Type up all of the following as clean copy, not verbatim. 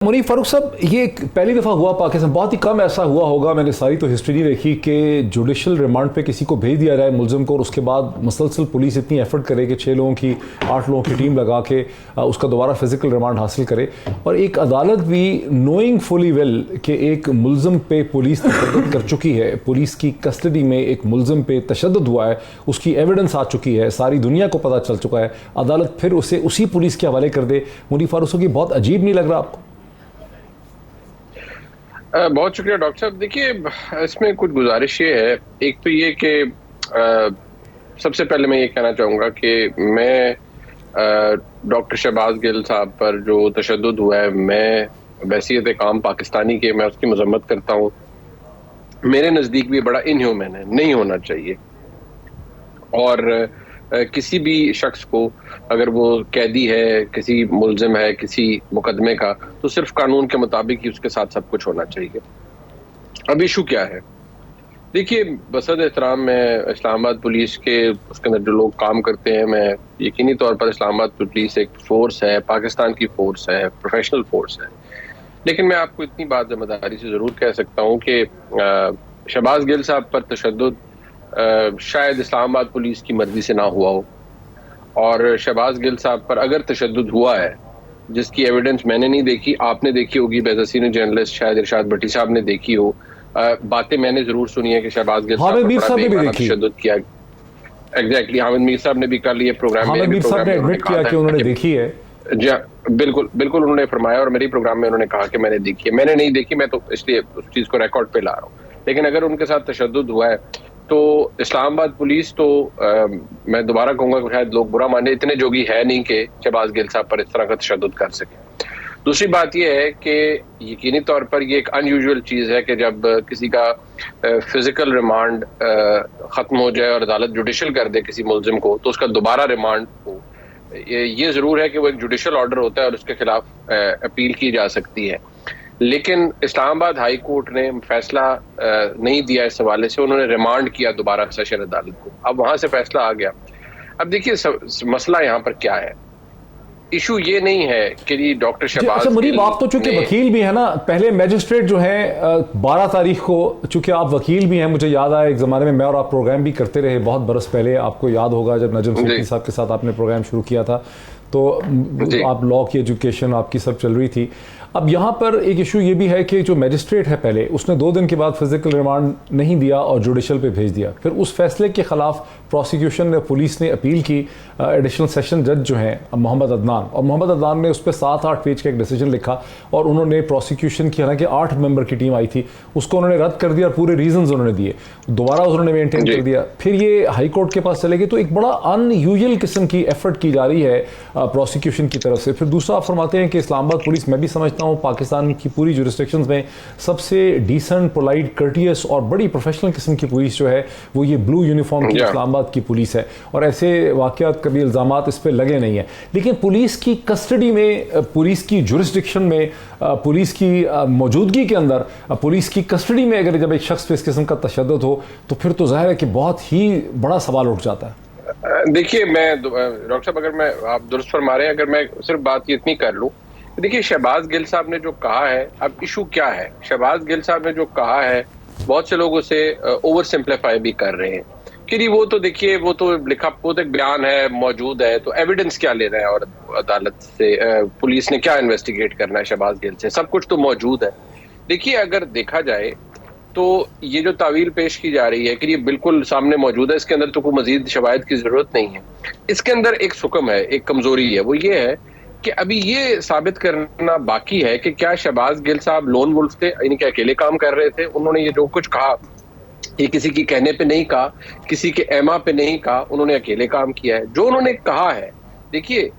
मुनीफ फारूक साहब, ये पहली दफ़ा हुआ पाकिस्तान, बहुत ही कम ऐसा हुआ होगा, मैंने सारी तो हिस्ट्री नहीं देखी कि जुडिशल रिमांड पे किसी को भेज दिया जाए मुलजिम को और उसके बाद मुसलसल पुलिस इतनी एफर्ट करे कि 6 लोगों की 8 लोगों की टीम लगा के उसका दोबारा फिजिकल रिमांड हासिल करे, और एक अदालत भी नोइंग फुली वेल कि एक मुलजिम पे पुलिस तशद्दुद कर चुकी है, पुलिस की कस्टडी में एक मुलजिम पे तशद्दुद हुआ है, उसकी एविडेंस आ चुकी है, सारी दुनिया को पता चल चुका है, अदालत फिर उसे उसी पुलिस के हवाले कर दे। मुनीफ फारूक साहब, की बहुत अजीब नहीं लग रहा आपको? बहुत शुक्रिया डॉक्टर साहब। देखिए, इसमें कुछ गुजारिश ये है। एक तो ये कि सबसे पहले मैं ये कहना चाहूँगा कि मैं डॉक्टर शहबाज गिल साहब पर जो तशद्दुद हुआ है, मैं वैसियत काम पाकिस्तानी के मैं उसकी मजम्मत करता हूँ। मेरे नज़दीक भी बड़ा इनह्यूमन है, नहीं होना चाहिए। और किसी भी शख्स को, अगर वो कैदी है, किसी मुलजिम है किसी मुकदमे का, तो सिर्फ कानून के मुताबिक ही उसके साथ सब कुछ होना चाहिए। अब इशू क्या है? देखिए, बसद एहतराम में इस्लामाबाद पुलिस के उसके अंदर जो लोग काम करते हैं, मैं यकीनी तौर पर इस्लामाबाद पुलिस एक फोर्स है, पाकिस्तान की फोर्स है, प्रोफेशनल फोर्स है। लेकिन मैं आपको इतनी बात ज़िम्मेदारी से ज़रूर कह सकता हूँ कि शहबाज गिल साहब पर तशद्दुद शायद इस्लामाबाद पुलिस की मर्जी से ना हुआ हो, और शहबाज गिल साहब पर अगर तशद्दुद हुआ है, जिसकी एविडेंस मैंने नहीं देखी, आपने देखी होगी, बेज़सीन जर्नलिस्ट शायद इरशाद भट्टी साहब ने देखी हो, बातें मैंने जरूर सुनी है कि शहबाज गिल साहब पर तशद्दुद किया। एग्जैक्टली, हामिद मीर साहब ने भी कल ये प्रोग्राम में एडमिट किया कि उन्होंने देखी है। जी हाँ, बिल्कुल बिल्कुल उन्होंने फरमाया, और मेरे प्रोग्राम में उन्होंने कहा कि मैंने देखी है। मैंने नहीं देखी, मैं तो इसलिए उस चीज को रिकॉर्ड पे ला रहा हूँ। लेकिन अगर उनके साथ तशद्दुद हुआ है तो इस्लामाबाद पुलिस तो मैं दोबारा कहूंगा कि शायद लोग बुरा माने, इतने जोगी है नहीं कि शहबाज गिल साहब पर इस तरह का तशद्दुद कर सके। दूसरी बात यह है कि यकीनी तौर पर यह एक अनयूजुअल चीज़ है कि जब किसी का फिजिकल रिमांड ख़त्म हो जाए और अदालत जुडिशल कर दे किसी मुलजिम को, तो उसका दोबारा रिमांड हो। ये ज़रूर है कि वो एक जुडिशल ऑर्डर होता है और उसके खिलाफ अपील की जा सकती है। लेकिन इस्लामाबाद हाई कोर्ट ने फैसला नहीं दिया इस हवाले से, उन्होंने रिमांड किया दोबारा सेशन अदालत को। अब वहाँ से फैसला आ गया। अब देखिए मसला यहाँ पर क्या है। इशू ये नहीं है कि डॉक्टर शहबाज, अच्छा मुनीब, आप तो चूंकि वकील भी है ना, पहले मैजिस्ट्रेट जो है 12 तारीख को, चूंकि आप वकील भी हैं, मुझे याद आया एक ज़माने में मैं और आप प्रोग्राम भी करते रहे बहुत बरस पहले, आपको याद होगा जब नजम सिद्दीकी साहब के साथ आपने प्रोग्राम शुरू किया था, तो आप लॉ की एजुकेशन आपकी सब चल रही थी। अब यहाँ पर एक इशू ये भी है कि जो मैजिस्ट्रेट है पहले, उसने 2 दिन के बाद फिजिकल रिमांड नहीं दिया और जुडिशल पे भेज दिया। फिर उस फैसले के खिलाफ प्रोसिक्यूशन ने, पुलिस ने अपील की। एडिशनल सेशन जज जो हैं मोहम्मद अदनान, और मोहम्मद अदनान ने उस पर 7-8 पेज का एक डिसीजन लिखा, और उन्होंने प्रोसिक्यूशन की, हालांकि 8 मेंबर की टीम आई थी, उसको उन्होंने रद्द कर दिया और पूरे रीजंस उन्होंने दिए, दोबारा उन्होंने मेंटेन कर दिया। फिर ये हाई कोर्ट के पास चले गए। तो एक बड़ा अनयूजुअल किस्म की एफर्ट की जा रही है प्रोसिक्यूशन की तरफ से। फिर दूसरा आप फरमाते हैं कि इस्लामाबाद पुलिस, मैं भी समझता हूँ पाकिस्तान की पूरी जुरिस्डिक्शंस में सबसे डिसेंट, पोलाइट, कर्टियस और बड़ी प्रोफेशनल किस्म की पुलिस जो है वो ये ब्लू यूनिफॉर्म की इस्लामाबाद की पुलिस है, और ऐसे वाकयात कभी इल्जामात इस पर लगे नहीं है। लेकिन पुलिस की कस्टडी में, पुलिस की जुरिस्डिक्शन में, पुलिस की मौजूदगी के अंदर, पुलिस की कस्टडी में अगर जब एक शख्स पे इस किस्म का तशद्दुद हो, तो फिर तो जाहिर है कि बहुत ही बड़ा सवाल उठ जाता है। देखिए, मैं डॉक्टर साहब, अगर मैं, आप दुरुस्त फरमा रहे हैं, अगर मैं सिर्फ बात इतनी कर लूँ, देखिए शहबाज गिल साहब ने जो कहा है, अब इशू क्या है, शहबाज गिल साहब ने जो कहा है, बहुत से लोग उसे ओवर सिंप्लीफाई भी कर रहे हैं कि वो तो देखिए, वो तो लिखा, वो तो एक बयान है, मौजूद है, तो एविडेंस क्या ले रहे हैं, और अदालत से पुलिस ने क्या इन्वेस्टिगेट करना है शहबाज गिल से, सब कुछ तो मौजूद है। देखिए, अगर देखा जाए तो ये जो तावील पेश की जा रही है कि ये बिल्कुल सामने मौजूद है, इसके अंदर तो कोई मजीद शवाहिद की जरूरत नहीं है। इसके अंदर एक सुकम है, एक कमजोरी है, वो ये है कि अभी ये साबित करना बाकी है कि क्या शहबाज गिल साहब लोन वुल्फ थे, यानी कि अकेले काम कर रहे थे। उन्होंने ये जो कुछ कहा, ये किसी के कहने पे नहीं कहा, किसी के एमा पे नहीं कहा, उन्होंने अकेले काम किया है। जो उन्होंने कहा है, देखिए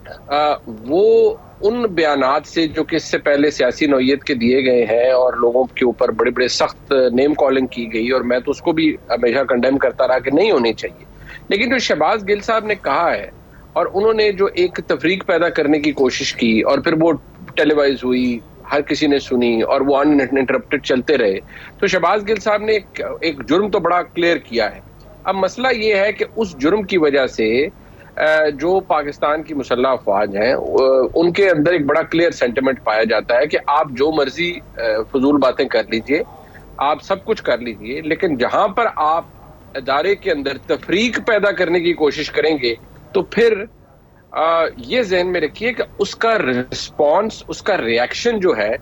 वो उन बयानात से जो कि इससे पहले सियासी नौयत के दिए गए हैं और लोगों के ऊपर बड़े बड़े सख्त नेम कॉलिंग की गई, और मैं तो उसको भी हमेशा कंडेम करता रहा कि नहीं होनी चाहिए। लेकिन जो शहबाज गिल साहब ने कहा है, और उन्होंने जो एक तफरीक पैदा करने की कोशिश की, और फिर वो टेलीवाइज हुई, हर किसी ने सुनी, और वो अनइंटरप्टेड चलते रहे, तो शहबाज गिल साहब ने एक जुर्म तो बड़ा क्लियर किया है। अब मसला ये है कि उस जुर्म की वजह से जो पाकिस्तान की मुसल्लह अफवाज हैं उनके अंदर एक बड़ा क्लियर सेंटिमेंट पाया जाता है कि आप जो मर्जी फजूल बातें कर लीजिए, आप सब कुछ कर लीजिए, लेकिन जहां पर आप इदारे के अंदर तफरीक पैदा करने की कोशिश करेंगे तो फिर ये ज़हन में रखिए कि उसका रिस्पॉन्स, उसका रिएक्शन जो है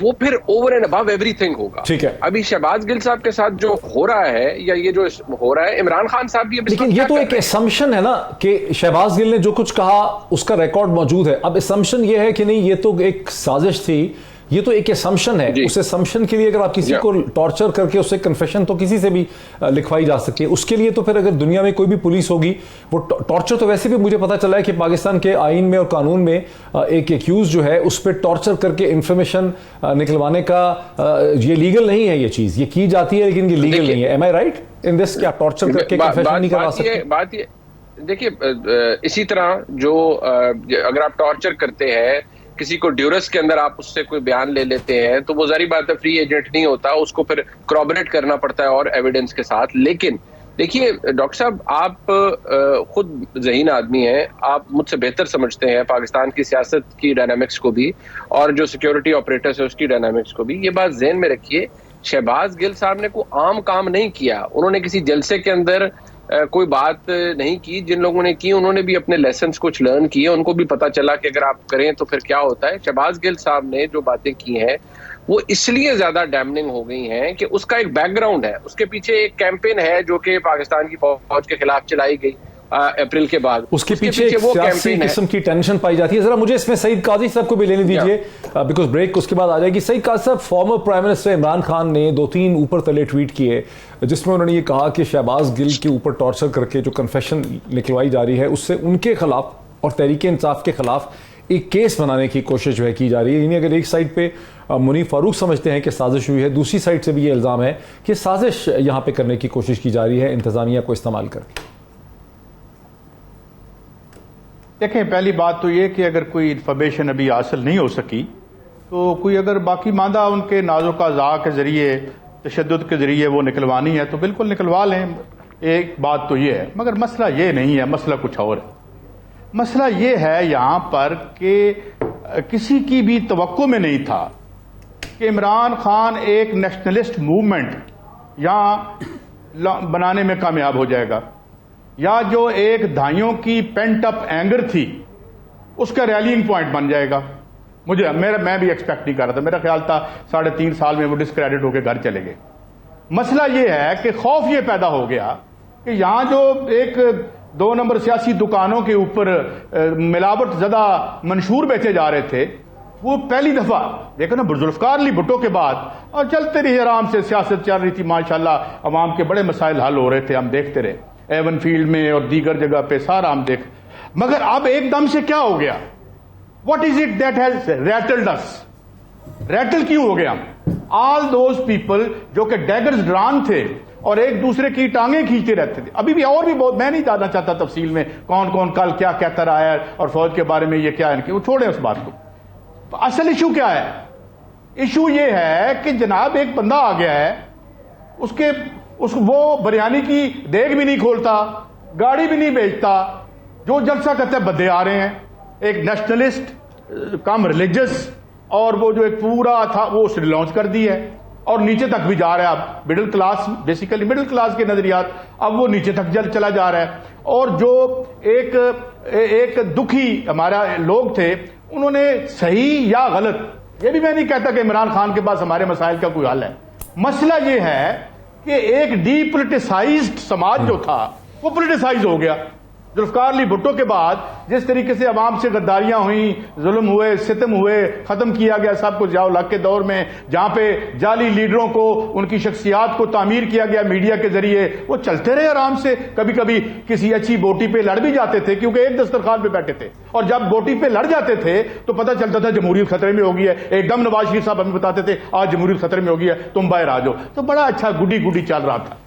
वो फिर ओवर एंड अबव एवरीथिंग होगा। ठीक है। अभी शहबाज गिल साहब के साथ जो हो रहा है या ये जो हो रहा है, इमरान खान साहब भी, लेकिन ये तो एक असम्पशन है ना कि शहबाज गिल ने जो कुछ कहा उसका रिकॉर्ड मौजूद है। अब असम्पशन ये है कि नहीं, ये तो एक साजिश थी, ये तो एक असम्पशन है। उस असम्पशन के लिए अगर आप किसी को टॉर्चर करके उससे कन्फेशन तो किसी से भी लिखवाई जा सकती है, उसके लिए तो फिर अगर दुनिया में कोई भी पुलिस होगी वो टॉर्चर, तो वैसे भी मुझे पता चला है कि पाकिस्तान के आइन में और कानून में एक एक्यूज जो है उस पर टॉर्चर करके इंफॉर्मेशन निकलवाने का ये लीगल नहीं है। ये चीज ये की जाती है लेकिन ये लीगल नहीं है। Am I right in this? क्या टॉर्चर करके कन्फेशन नहीं करवा सकते? बात ये देखिए, इसी तरह जो अगर आप टॉर्चर करते हैं किसी को, ड्यूरस के अंदर आप उससे कोई बयान ले लेते हैं तो वो जारी बात है फ्री एजेंट नहीं होता, उसको फिर क्रॉबरेट करना पड़ता है और एविडेंस के साथ। लेकिन देखिए डॉक्टर साहब, आप खुद ज़हीन आदमी हैं, आप मुझसे बेहतर समझते हैं पाकिस्तान की सियासत की डायनामिक्स को भी और जो सिक्योरिटी ऑपरेटर्स है उसकी डायनामिक्स को भी। ये बात ज़हन में रखिए, शहबाज गिल साहब ने कोई आम काम नहीं किया, उन्होंने किसी जलसे के अंदर कोई बात नहीं की। जिन लोगों ने की उन्होंने भी अपने लेसन्स कुछ लर्न किए, उनको भी पता चला कि अगर आप करें तो फिर क्या होता है। शहबाज गिल साहब ने जो बातें की हैं वो इसलिए ज्यादा डैमनिंग हो गई हैं कि उसका एक बैकग्राउंड है, उसके पीछे एक कैंपेन है जो कि पाकिस्तान की फौज के खिलाफ चलाई गई अप्रैल के बाद। उसके पीछे वो सियासी किस्म की टेंशन पाई जाती है। जरा मुझे इसमें सईद काजी साहब को भी लेने दीजिए, बिकॉज ब्रेक उसके बाद आ जाएगी। सईद काजी साहब, former prime minister Imran Khan ने 2-3 ऊपर तले ट्वीट किए जिसमें उन्होंने ये कहा कि शहबाज गिल के ऊपर टॉर्चर करके जो कन्फेशन निकलवाई जा रही है उससे उनके खिलाफ और तहरीक इंसाफ के खिलाफ एक केस बनाने की कोशिश जो है की जा रही है। यानी अगर एक साइड पे मुनीफ फारूक समझते हैं कि साजिश हुई है, दूसरी साइड से भी ये इल्ज़ाम है कि साजिश यहाँ पे करने की कोशिश की जा रही है इंतजामिया को इस्तेमाल करके। देखें, पहली बात तो ये कि अगर कोई इन्फॉर्मेशन अभी हासिल नहीं हो सकी तो कोई अगर बाकी मादा उनके नाजुक अज़ा के ज़रिए, तशद्दुद के ज़रिए वो निकलवानी है तो बिल्कुल निकलवा लें। एक बात तो ये है, मगर मसला ये नहीं है, मसला कुछ और है। मसला ये है यहाँ पर कि किसी की भी तवक्को में नहीं था कि इमरान खान एक नेशनलिस्ट मूवमेंट यहाँ बनाने में कामयाब हो जाएगा, या जो एक दहाइयों की पेंट अप एंगर थी उसका रैलिंग पॉइंट बन जाएगा। मैं भी एक्सपेक्ट नहीं कर रहा था, मेरा ख्याल था 3.5 साल में वो डिस्क्रेडिट होकर घर चले गए। मसला ये है कि खौफ ये पैदा हो गया कि यहां जो एक 2 नंबर सियासी दुकानों के ऊपर मिलावट ज़्यादा मंशूर बेचे जा रहे थे, वो पहली दफा देखो ना जुल्फकार अली भुट्टो के बाद और चलते रही, आराम से सियासत चल रही थी, माशाल्लाह अवाम के बड़े मसाइल हल हो रहे थे, हम देखते रहे एवन फील्ड में और दीगर जगह पे सारा हम देख। मगर अब एकदम से क्या हो गया? What is it that has rattled us? Rattle क्यों हो गया? ऑल दोज पीपल जो कि डैगर्स ड्रान थे और एक दूसरे की टांगे खींचते रहते थे। अभी भी और भी बहुत, मैं नहीं जानना चाहता तफसील में कौन कौन कल क्या कहता रहा है और फौज के बारे में ये क्या है, वो छोड़े उस बात को। असल इशू क्या है? इशू ये है कि जनाब एक बंदा आ गया है, वो बिरयानी की देग भी नहीं खोलता, गाड़ी भी नहीं बेचता, जो जलसा करते बंदे आ रहे हैं, एक नेशनलिस्ट कम रिलीजियस, और वो जो एक पूरा था वो उसने लॉन्च कर दी है और नीचे तक भी जा रहा है। अब middle class, basically middle class के नजरियात, अब वो नीचे तक चला जा रहा है। और जो एक दुखी हमारा लोग थे, उन्होंने सही या गलत, ये भी मैं नहीं कहता कि इमरान खान के पास हमारे मसाइल का कोई हल है। मसला ये है कि एक डीपोलिटिसाइज्ड समाज जो था वो पोलिटिसाइज हो गया। जुल्फकार अली भुट्टो के बाद जिस तरीके से अवाम से गद्दारियां हुई, जुल्म हुए, सितम हुए, खत्म किया गया सब कुछ जियाउल हक के दौर में, जहां पे जाली लीडरों को, उनकी शख्सियात को तामीर किया गया मीडिया के जरिए, वो चलते रहे आराम से। कभी कभी किसी अच्छी बोटी पे लड़ भी जाते थे क्योंकि एक दस्तरखान पे बैठे थे, और जब बोटी पे लड़ जाते थे तो पता चलता था जमहूरियत खतरे में हो गई है। एकदम नवाज शरीफ साहब हमें बताते थे आज जमहूरियत खतरे में हो गई है, तुम बाहर आ जाओ। तो बड़ा अच्छा गुडी गुडी चल रहा था।